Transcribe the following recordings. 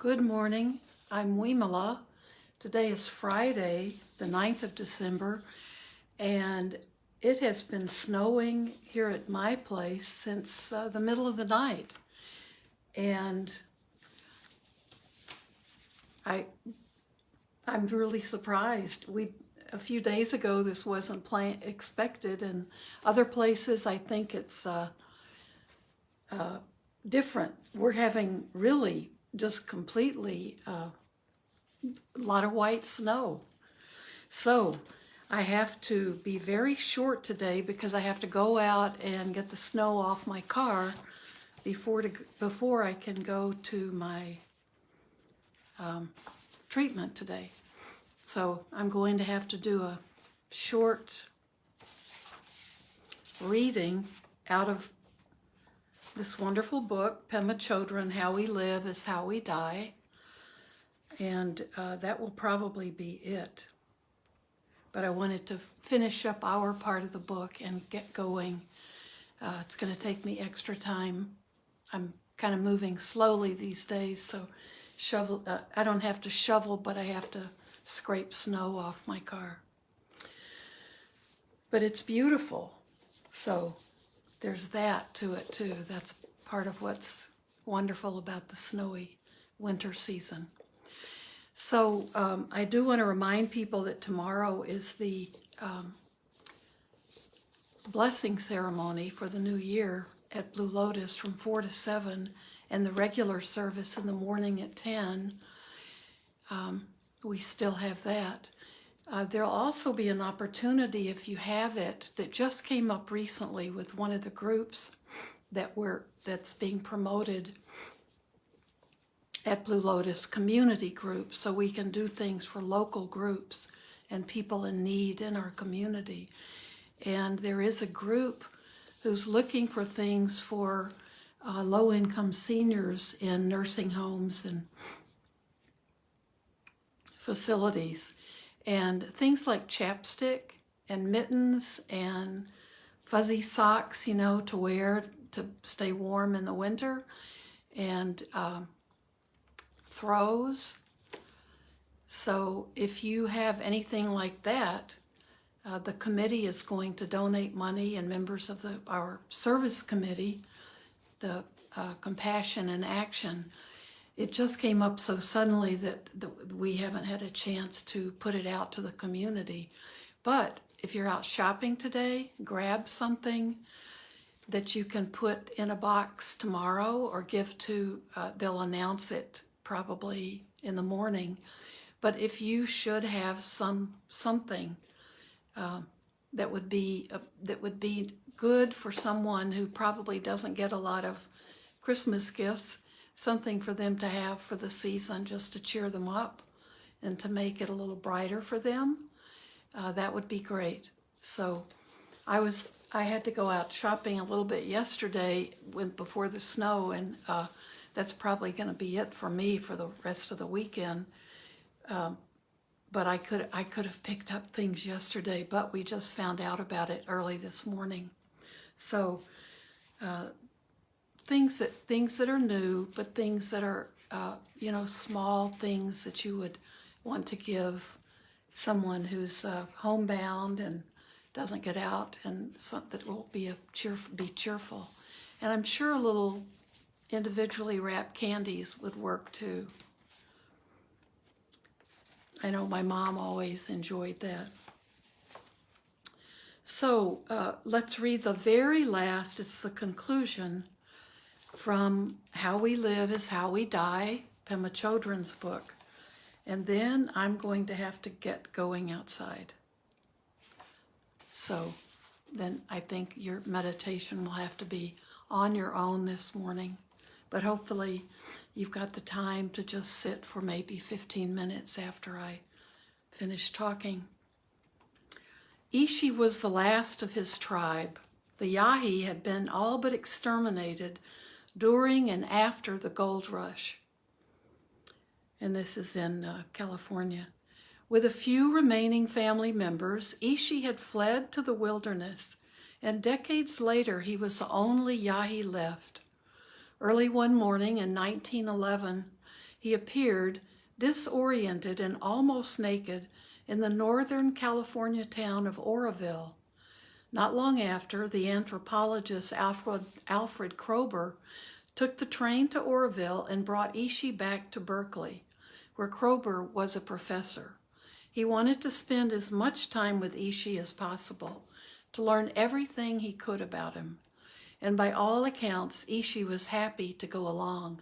Good morning. I'm Vimala. Today is Friday, the 9th of December, and it has been snowing here at my place since the middle of the night. And I'm really surprised. A few days ago, this wasn't expected, and other places I think it's different. We're having really just completely a lot of white snow. So I have to be very short today because I have to go out and get the snow off my car before I can go to my treatment today. So I'm going to have to do a short reading out of this wonderful book, Pema Chodron, How We Live is How We Die. And that will probably be it. But I wanted to finish up our part of the book and get going. It's going to take me extra time. I'm kind of moving slowly these days, so I don't have to shovel, but I have to scrape snow off my car. But it's beautiful, so there's that to it too. That's part of what's wonderful about the snowy winter season. So I do want to remind people that tomorrow is the blessing ceremony for the new year at Blue Lotus from 4 to 7, and the regular service in the morning at 10. We still have that. There'll also be an opportunity, if you have it, that just came up recently with one of the groups that's being promoted at Blue Lotus, community groups, so we can do things for local groups and people in need in our community. And there is a group who's looking for things for low-income seniors in nursing homes and facilities. And things like chapstick and mittens and fuzzy socks, to wear to stay warm in the winter, and throws. So if you have anything like that, the committee is going to donate money, and members of our service committee, the Compassion and Action. It just came up so suddenly that we haven't had a chance to put it out to the community. But if you're out shopping today, grab something that you can put in a box tomorrow or give to, they'll announce it probably in the morning. But if you should have something that would be good for someone who probably doesn't get a lot of Christmas gifts, something for them to have for the season just to cheer them up and to make it a little brighter for them, that would be great. So I had to go out shopping a little bit yesterday before the snow, and that's probably going to be it for me for the rest of the weekend. But I could have picked up things yesterday, but we just found out about it early this morning. So things that are new, but things that are small things that you would want to give someone who's homebound and doesn't get out, and something that will be cheerful. And I'm sure little individually wrapped candies would work too. I know my mom always enjoyed that. So let's read the very last, it's the conclusion from How We Live is How We Die, Pema Chodron's book. And then I'm going to have to get going outside. So then I think your meditation will have to be on your own this morning. But hopefully you've got the time to just sit for maybe 15 minutes after I finish talking. Ishi was the last of his tribe. The Yahi had been all but exterminated during and after the gold rush. And this is in California. With a few remaining family members, Ishi had fled to the wilderness, and decades later he was the only Yahi left. Early one morning in 1911, he appeared disoriented and almost naked in the northern California town of Oroville. Not long after, the anthropologist Alfred Kroeber took the train to Oroville and brought Ishi back to Berkeley, where Kroeber was a professor. He wanted to spend as much time with Ishi as possible, to learn everything he could about him. And by all accounts, Ishi was happy to go along.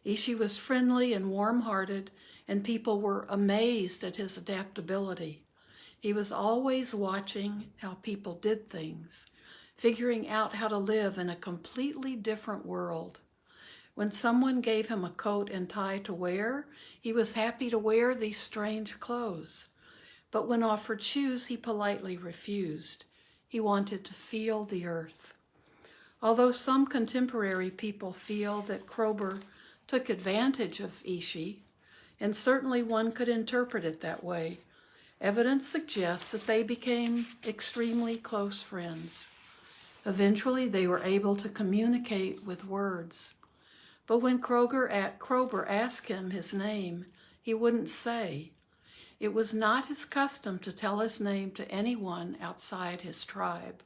Ishi was friendly and warm-hearted, and people were amazed at his adaptability. He was always watching how people did things, figuring out how to live in a completely different world. When someone gave him a coat and tie to wear, he was happy to wear these strange clothes. But when offered shoes, he politely refused. He wanted to feel the earth. Although some contemporary people feel that Kroeber took advantage of Ishi, and certainly one could interpret it that way, evidence suggests that they became extremely close friends. Eventually, they were able to communicate with words. But when Kroeber asked him his name, he wouldn't say. It was not his custom to tell his name to anyone outside his tribe.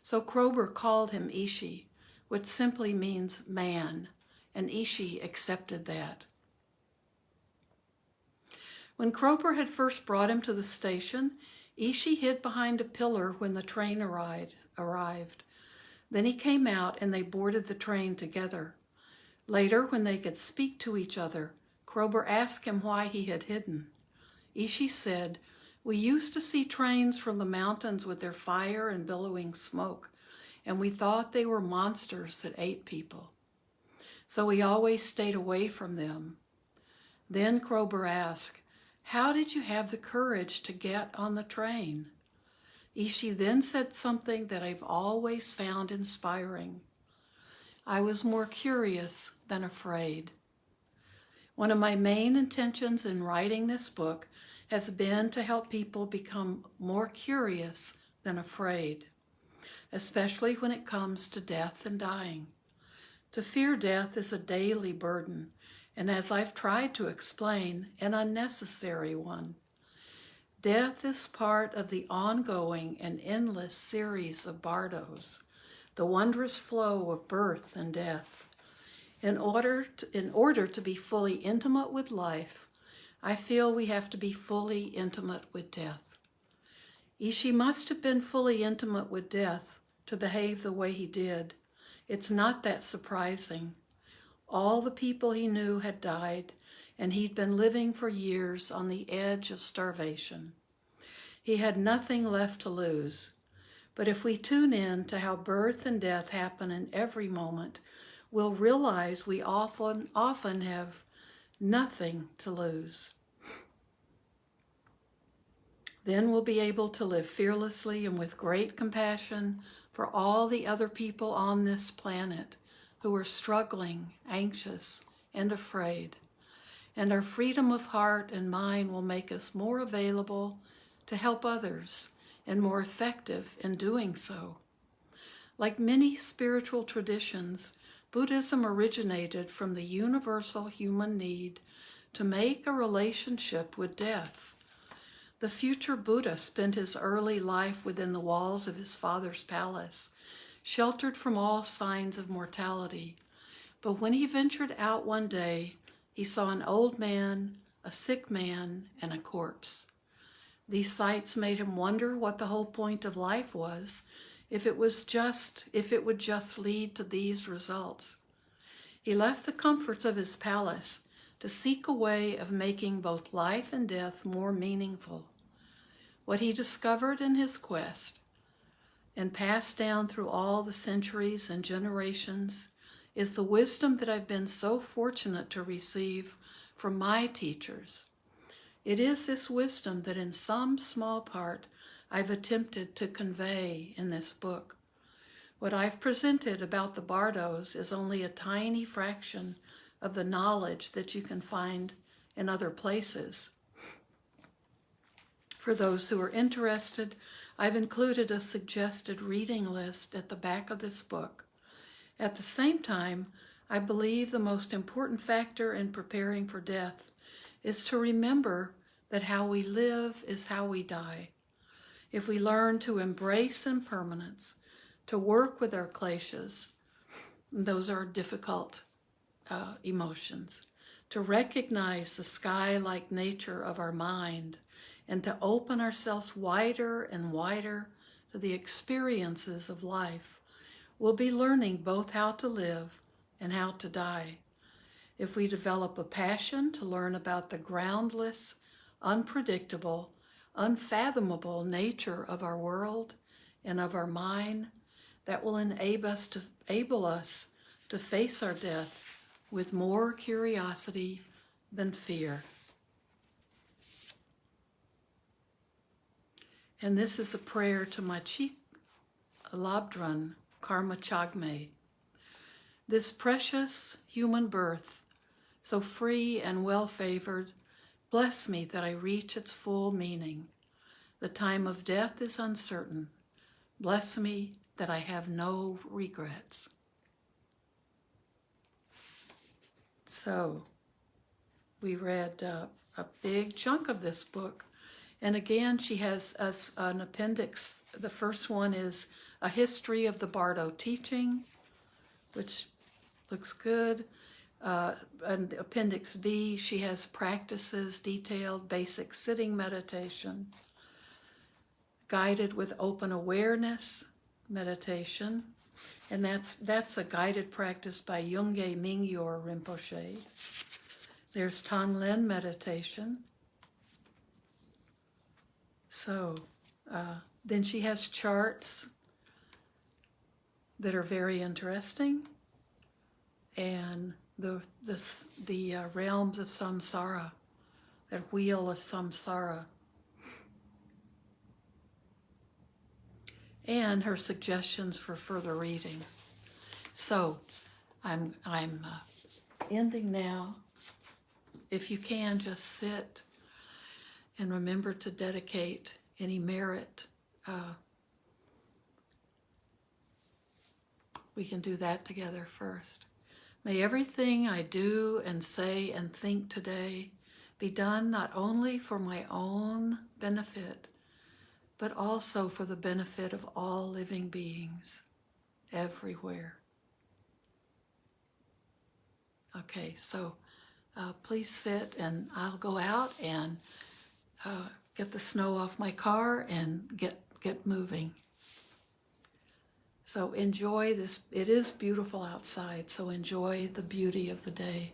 So Kroeber called him Ishi, which simply means man, and Ishi accepted that. When Kroeber had first brought him to the station, Ishi hid behind a pillar when the train arrived. Then he came out and they boarded the train together. Later, when they could speak to each other, Kroeber asked him why he had hidden. Ishi said, "We used to see trains from the mountains with their fire and billowing smoke, and we thought they were monsters that ate people. So we always stayed away from them." Then Kroeber asked, "How did you have the courage to get on the train?" Ishi then said something that I've always found inspiring. "I was more curious than afraid." One of my main intentions in writing this book has been to help people become more curious than afraid, especially when it comes to death and dying. To fear death is a daily burden, and as I've tried to explain, an unnecessary one. Death is part of the ongoing and endless series of bardos, the wondrous flow of birth and death. In order to be fully intimate with life, I feel we have to be fully intimate with death. Ishi must have been fully intimate with death to behave the way he did. It's not that surprising. All the people he knew had died, and he'd been living for years on the edge of starvation. He had nothing left to lose. But if we tune in to how birth and death happen in every moment, we'll realize we often have nothing to lose. Then we'll be able to live fearlessly and with great compassion for all the other people on this planet who are struggling, anxious, and afraid. And our freedom of heart and mind will make us more available to help others and more effective in doing so. Like many spiritual traditions, Buddhism originated from the universal human need to make a relationship with death. The future Buddha spent his early life within the walls of his father's palace, sheltered from all signs of mortality. But when he ventured out one day, he saw an old man, a sick man, and a corpse. These sights made him wonder what the whole point of life was, if it would just lead to these results. He left the comforts of his palace to seek a way of making both life and death more meaningful. What he discovered in his quest, and passed down through all the centuries and generations, is the wisdom that I've been so fortunate to receive from my teachers. It is this wisdom that in some small part I've attempted to convey in this book. What I've presented about the bardos is only a tiny fraction of the knowledge that you can find in other places. For those who are interested, I've included a suggested reading list at the back of this book. At the same time, I believe the most important factor in preparing for death is to remember that how we live is how we die. If we learn to embrace impermanence, to work with our kleshas, those are difficult emotions, to recognize the sky-like nature of our mind, and to open ourselves wider and wider to the experiences of life, we'll be learning both how to live and how to die. If we develop a passion to learn about the groundless, unpredictable, unfathomable nature of our world and of our mind, that will enable us to face our death with more curiosity than fear. And this is a prayer to my Chik Labdran Karma Chagme. This precious human birth, so free and well-favored, bless me that I reach its full meaning. The time of death is uncertain. Bless me that I have no regrets. So, we read a big chunk of this book. And again, she has an appendix. The first one is a history of the Bardo teaching, which looks good. And appendix B, she has practices, detailed basic sitting meditation, guided with open awareness meditation. And that's a guided practice by Yungay Mingyor Rinpoche. There's Tonglen meditation. So then she has charts that are very interesting, and the realms of samsara, that wheel of samsara, and her suggestions for further reading. So I'm ending now. If you can, just sit and remember to dedicate any merit. We can do that together first. May everything I do and say and think today be done not only for my own benefit, but also for the benefit of all living beings everywhere. Okay, so please sit, and I'll go out and get the snow off my car and get moving. So enjoy this. It is beautiful outside, so enjoy the beauty of the day.